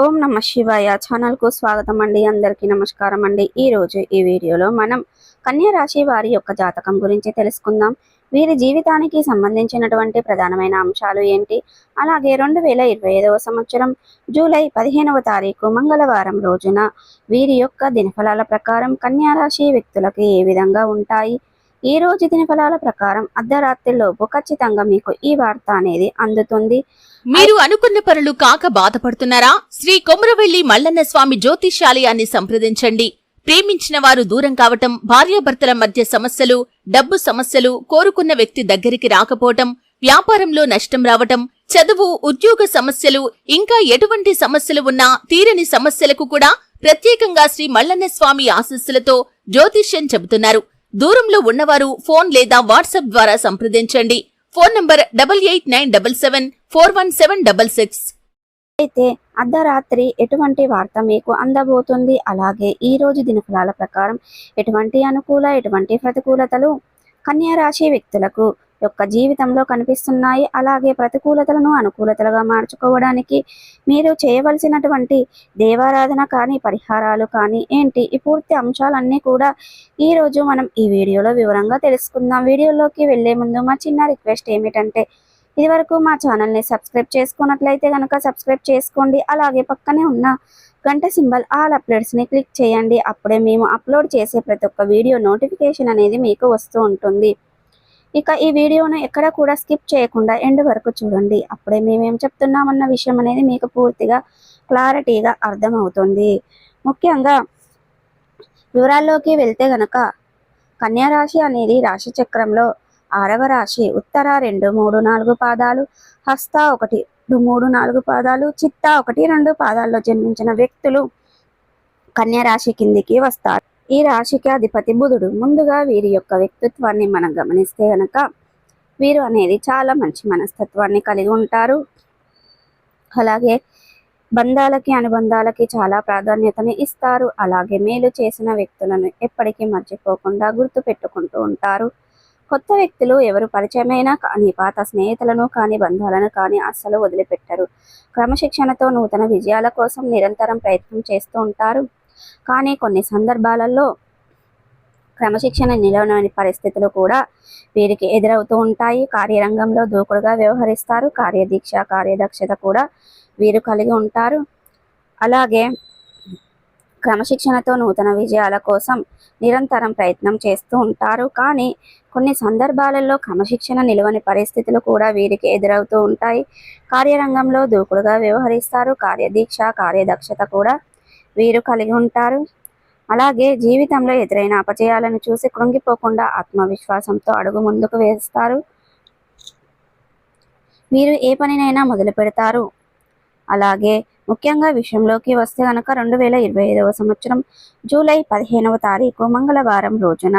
ఓం నమ శివాయ ఛానల్ కు స్వాగతం అండి. అందరికీ నమస్కారం అండి. ఈ రోజు ఈ వీడియోలో మనం కన్యా రాశి వారి యొక్క జాతకం గురించి తెలుసుకుందాం. వీరి జీవితానికి సంబంధించినటువంటి ప్రధానమైన అంశాలు ఏంటి, అలాగే 2025వ సంవత్సరం జూలై 15వ తారీఖు మంగళవారం రోజున వీరి యొక్క దినఫలాల ప్రకారం కన్యా రాశి వ్యక్తులకు ఏ విధంగా ఉంటాయి. ఈ రోజు దినఫలాల ప్రకారం అర్ధరాత్రిలోపు ఖచ్చితంగా మీకు ఈ వార్త అనేది అందుతుంది. మీరు అనుకున్న పనులు కాక బాధపడుతున్నారా? శ్రీ కొమరవెల్లి మల్లన్న స్వామి జ్యోతిష్యాలయాన్ని సంప్రదించండి. ప్రేమించిన వారు దూరం కావటం, భార్యాభర్తల మధ్య సమస్యలు, డబ్బు సమస్యలు, కోరుకున్న వ్యక్తి దగ్గరికి రాకపోవటం, వ్యాపారంలో నష్టం రావటం, చదువు, ఉద్యోగ సమస్యలు, ఇంకా ఎటువంటి సమస్యలు ఉన్నా తీరని సమస్యలకు కూడా ప్రత్యేకంగా శ్రీ మల్లన్న స్వామి ఆశీస్సులతో జ్యోతిష్యం చెబుతున్నారు. దూరంలో ఉన్నవారు ఫోన్ లేదా వాట్సాప్ ద్వారా సంప్రదించండి. Phone number 8897741766. అయితే అర్ధరాత్రి ఎటువంటి వార్త మీకు అందబోతుంది, అలాగే ఈ రోజు దినఫలాల ప్రకారం ఎటువంటి అనుకూల ఎటువంటి ప్రతికూలతలు కన్యా రాశి వ్యక్తులకు యొక్క జీవితంలో కనిపిస్తున్నాయి. అలాగే ప్రతికూలతలను అనుకూలతలుగా మార్చుకోవడానికి మీరు చేయవలసినటువంటి దేవారాధన కానీ పరిహారాలు కానీ ఏంటి, ఈ పూర్తి అంశాలన్నీ కూడా ఈ రోజు మనం ఈ వీడియోలో వివరంగా తెలుసుకుందాం. వీడియోలోకి వెళ్లే ముందు మా చిన్న రిక్వెస్ట్ ఏమిటంటే, ఇదివరకు మా ఛానల్ని సబ్స్క్రైబ్ చేసుకున్నట్లయితే కనుక సబ్స్క్రైబ్ చేసుకోండి. అలాగే పక్కనే ఉన్న గంట సింబల్ ఆల్ అప్లోడ్స్ని క్లిక్ చేయండి. అప్పుడే మేము అప్లోడ్ చేసే ప్రతి ఒక్క వీడియో నోటిఫికేషన్ అనేది మీకు వస్తూ ఉంటుంది. ఇక ఈ వీడియోను ఎక్కడ కూడా స్కిప్ చేయకుండా ఎండ్ వరకు చూడండి. అప్పుడే మేమేం చెప్తున్నామన్న విషయం అనేది మీకు పూర్తిగా క్లారిటీగా అర్థమవుతుంది. ముఖ్యంగా వివరాల్లోకి వెళ్తే గనక కన్యా రాశి అనేది రాశి చక్రంలో 6వ రాశి. ఉత్తర 2, 3, 4 పాదాలు, హస్త 1, 2, 3, 4 పాదాలు, చిత్త 1, 2 పాదాల్లో జన్మించిన వ్యక్తులు కన్యా రాశి కిందికి వస్తారు. ఈ రాశికి అధిపతి బుధుడు. ముందుగా వీరి యొక్క వ్యక్తిత్వాన్ని మనం గమనిస్తే గనక వీరు అనేది చాలా మంచి మనస్తత్వాన్ని కలిగి ఉంటారు. అలాగే బంధాలకి అనుబంధాలకి చాలా ప్రాధాన్యతని ఇస్తారు. అలాగే మేలు చేసిన వ్యక్తులను ఎప్పటికీ మర్చిపోకుండా గుర్తు పెట్టుకుంటూ ఉంటారు. కొత్త వ్యక్తులు ఎవరు పరిచయమైనా కానీ పాత స్నేహితులను కానీ బంధాలను కానీ అస్సలు వదిలిపెట్టరు. క్రమశిక్షణతో నూతన విజయాల కోసం నిరంతరం ప్రయత్నం చేస్తూ ఉంటారు. కానీ కొన్ని సందర్భాలలో క్రమశిక్షణ నిలవని పరిస్థితులు కూడా వీరికి ఎదురవుతూ ఉంటాయి. కార్యరంగంలో దూకుడుగా వ్యవహరిస్తారు. కార్యదీక్ష కార్యదక్షత కూడా వీరు కలిగి ఉంటారు. అలాగే క్రమశిక్షణతో నూతన విజయాల కోసం నిరంతరం ప్రయత్నం చేస్తూ ఉంటారు. కానీ కొన్ని సందర్భాలలో క్రమశిక్షణ నిలవని పరిస్థితులు కూడా వీరికి ఎదురవుతూ ఉంటాయి. కార్యరంగంలో దూకుడుగా వ్యవహరిస్తారు. కార్యదీక్ష కార్యదక్షత కూడా వీరు కలిగి ఉంటారు. అలాగే జీవితంలో ఎదురైన అపజయాలను చూసి కృంగిపోకుండా ఆత్మవిశ్వాసంతో అడుగు ముందుకు వేస్తారు. వీరు ఏ పనినైనా మొదలు పెడతారు. అలాగే ముఖ్యంగా విషయంలోకి వస్తే కనుక 2025వ సంవత్సరం జూలై 15వ తారీఖు మంగళవారం రోజున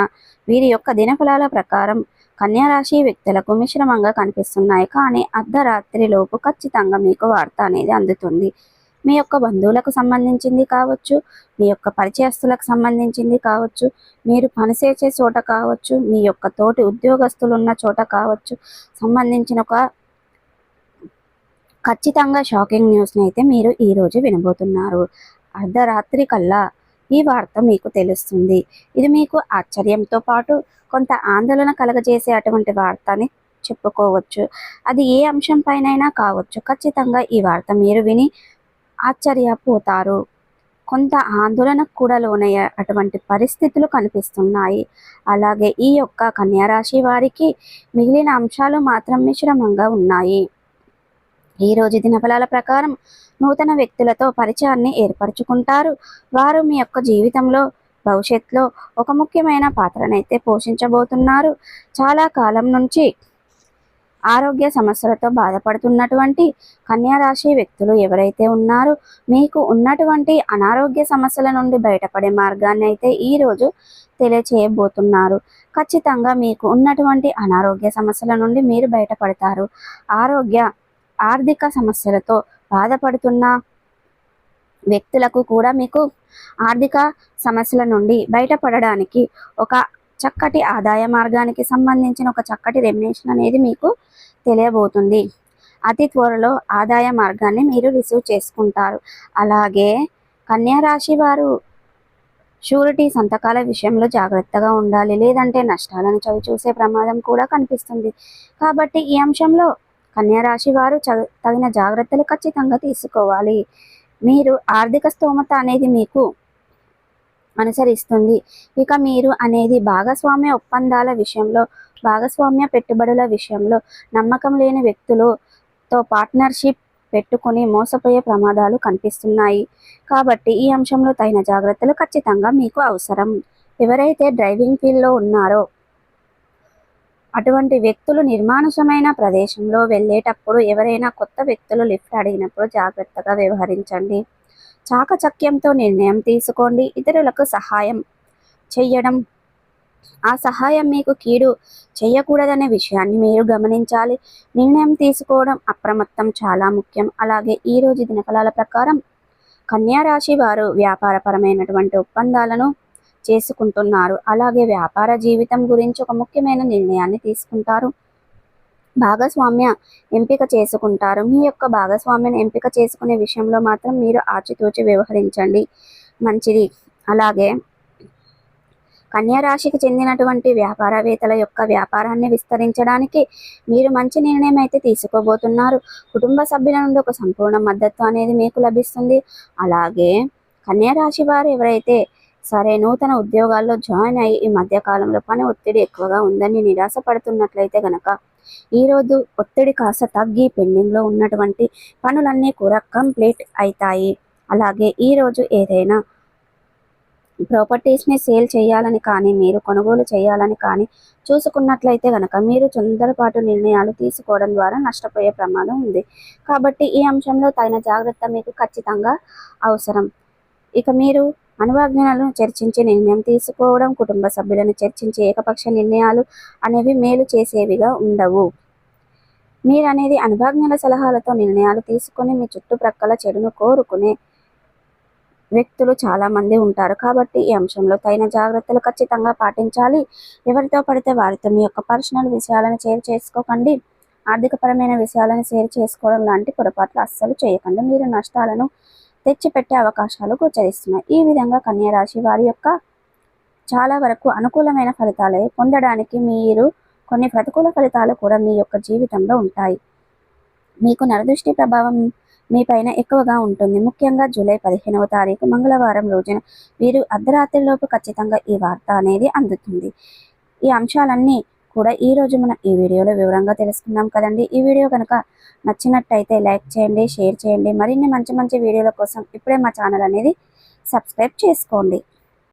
వీరి యొక్క దినఫలాల ప్రకారం కన్యా రాశి వ్యక్తులకు మిశ్రమంగా కనిపిస్తున్నాయి. కానీ అర్ధరాత్రి లోపు ఖచ్చితంగా మీకు వార్త అనేది అందుతుంది. మీ యొక్క బంధువులకు సంబంధించింది కావచ్చు, మీ యొక్క పరిచయస్తులకు సంబంధించింది కావచ్చు, మీరు పనిచేసే చోట కావచ్చు, మీ యొక్క తోటి ఉద్యోగస్తులు ఉన్న చోట కావచ్చు, సంబంధించిన ఒక ఖచ్చితంగా షాకింగ్ న్యూస్ని అయితే మీరు ఈరోజు వినబోతున్నారు. అర్ధరాత్రి కల్లా ఈ వార్త మీకు తెలుస్తుంది. ఇది మీకు ఆశ్చర్యంతో పాటు కొంత ఆందోళన కలగజేసే అటువంటి వార్త అని చెప్పుకోవచ్చు. అది ఏ అంశం పైనైనా కావచ్చు. ఖచ్చితంగా ఈ వార్త మీరు విని ఆశ్చర్యపోతారు. కొంత ఆందోళనకు కూడా లోనయ్యే అటువంటి పరిస్థితులు కనిపిస్తున్నాయి. అలాగే ఈ యొక్క కన్యా రాశి వారికి మిగిలిన అంశాలు మాత్రం మిశ్రమంగా ఉన్నాయి. ఈ రోజు దినఫలాల ప్రకారం నూతన వ్యక్తులతో పరిచయాన్ని ఏర్పరచుకుంటారు. వారు మీ యొక్క జీవితంలో భవిష్యత్తులో ఒక ముఖ్యమైన పాత్రనైతే పోషించబోతున్నారు. చాలా కాలం నుంచి ఆరోగ్య సమస్యలతో బాధపడుతున్నటువంటి కన్యా రాశి వ్యక్తులు ఎవరైతే ఉన్నారో మీకు ఉన్నటువంటి అనారోగ్య సమస్యల నుండి బయటపడే మార్గాన్ని అయితే ఈరోజు తెలియచేయబోతున్నారు. ఖచ్చితంగా మీకు ఉన్నటువంటి అనారోగ్య సమస్యల నుండి మీరు బయటపడతారు. ఆర్థిక సమస్యలతో బాధపడుతున్న వ్యక్తులకు కూడా మీకు ఆర్థిక సమస్యల నుండి బయటపడడానికి ఒక చక్కటి ఆదాయ మార్గానికి సంబంధించిన ఒక చక్కటి రెమ్యునేషన్ అనేది మీకు తెలియబోతుంది. అతి త్వరలో ఆదాయ మార్గాన్ని మీరు రిసీవ్ చేసుకుంటారు. అలాగే కన్యా రాశి వారు షూరిటీ సంతకాల విషయంలో జాగ్రత్తగా ఉండాలి, లేదంటే నష్టాలను చవి చూసే ప్రమాదం కూడా కనిపిస్తుంది. కాబట్టి ఈ అంశంలో కన్యా రాశి వారు తగిన జాగ్రత్తలు ఖచ్చితంగా తీసుకోవాలి. మీరు ఆర్థిక స్తోమత అనేది మీకు అనుసరిస్తుంది. ఇక మీరు అనేది భాగస్వామ్య ఒప్పందాల విషయంలో, భాగస్వామ్య పెట్టుబడుల విషయంలో నమ్మకం లేని వ్యక్తులతో పార్ట్నర్షిప్ పెట్టుకుని మోసపోయే ప్రమాదాలు కనిపిస్తున్నాయి. కాబట్టి ఈ అంశంలో తగిన జాగ్రత్తలు ఖచ్చితంగా మీకు అవసరం. ఎవరైతే డ్రైవింగ్ ఫీల్డ్లో ఉన్నారో అటువంటి వ్యక్తులు నిర్మానుషమైన ప్రదేశంలో వెళ్ళేటప్పుడు ఎవరైనా కొత్త వ్యక్తులు లిఫ్ట్ అడిగినప్పుడు జాగ్రత్తగా వ్యవహరించండి. చాకచక్యంతో నిర్ణయం తీసుకోండి. ఇతరులకు సహాయం చెయ్యడం, ఆ సహాయం మీకు కీడు చేయకూడదనే విషయాన్ని మీరు గమనించాలి. నిర్ణయం తీసుకోవడం, అప్రమత్తం చాలా ముఖ్యం. అలాగే ఈరోజు దినఫలాల ప్రకారం కన్యా రాశి వారు వ్యాపారపరమైనటువంటి ఒప్పందాలను చేసుకుంటున్నారు. అలాగే వ్యాపార జీవితం గురించి ఒక ముఖ్యమైన నిర్ణయాన్ని తీసుకుంటారు. భాగస్వామ్య ఎంపిక చేసుకుంటారు. మీ యొక్క భాగస్వామ్యాన్ని ఎంపిక చేసుకునే విషయంలో మాత్రం మీరు ఆచితూచి వ్యవహరించండి, మంచిది. అలాగే కన్యా రాశికి చెందినటువంటి వ్యాపారవేత్తల యొక్క వ్యాపారాన్ని విస్తరించడానికి మీరు మంచి నిర్ణయం అయితే తీసుకోబోతున్నారు. కుటుంబ సభ్యుల నుండి ఒక సంపూర్ణ మద్దతు అనేది మీకు లభిస్తుంది. అలాగే కన్యా రాశి వారు ఎవరైతే నూతన ఉద్యోగాల్లో జాయిన్ అయ్యి ఈ మధ్య కాలంలో పని ఒత్తిడి ఎక్కువగా ఉందని నిరాశ పడుతున్నట్లయితే గనక ఈరోజు ఒత్తిడి కాస్త తగ్గి పెండింగ్లో ఉన్నటువంటి పనులన్నీ కూడా కంప్లీట్ అవుతాయి. అలాగే ఈరోజు ఏదైనా ప్రాపర్టీస్ని సేల్ చేయాలని కానీ, మీరు కొనుగోలు చేయాలని కానీ చూసుకున్నట్లయితే గనక మీరు తొందరపాటు నిర్ణయాలు తీసుకోవడం ద్వారా నష్టపోయే ప్రమాదం ఉంది. కాబట్టి ఈ అంశంలో తగిన జాగ్రత్త మీకు ఖచ్చితంగా అవసరం. ఇక మీరు అనువాజ్ఞలను చర్చించి నిర్ణయం తీసుకోవడం, కుటుంబ సభ్యులను చర్చించి ఏకపక్ష నిర్ణయాలు అనేవి మేలు చేసేవిగా ఉండవు. మీరు అనేది అనుభాజ్ఞల సలహాలతో నిర్ణయాలు తీసుకొని మీ చుట్టుప్రక్కల చెడును కోరుకునే వ్యక్తులు చాలా మంది ఉంటారు. కాబట్టి ఈ అంశంలో తగిన జాగ్రత్తలు ఖచ్చితంగా పాటించాలి. ఎవరితో పడితే వారితో మీ యొక్క పర్సనల్ విషయాలను షేర్ చేసుకోకండి. ఆర్థికపరమైన విషయాలను షేర్ చేసుకోవడం లాంటి పొరపాట్లు అస్సలు చేయకండి. మీరు నష్టాలను తెచ్చిపెట్టే అవకాశాలు గోచరిస్తున్నాయి. ఈ విధంగా కన్యా రాశి వారి యొక్క చాలా వరకు అనుకూలమైన ఫలితాలు పొందడానికి మీరు కొన్ని ప్రతికూల ఫలితాలు కూడా మీ యొక్క జీవితంలో ఉంటాయి. మీకు నరదృష్టి ప్రభావం మీ పైన ఎక్కువగా ఉంటుంది. ముఖ్యంగా జూలై 15వ తారీఖు మంగళవారం రోజున వీరు అర్ధరాత్రిలోపు ఖచ్చితంగా ఈ వార్త అనేది అందుతుంది. ఈ అంశాలన్నీ కూడా ఈ రోజు మనం ఈ వీడియోలో వివరంగా తెలుసుకున్నాం కదండి. ఈ వీడియో కనుక నచ్చినట్టయితే లైక్ చేయండి, షేర్ చేయండి. మరిన్ని మంచి మంచి వీడియోల కోసం ఇప్పుడే మా ఛానల్ అనేది సబ్స్క్రైబ్ చేసుకోండి.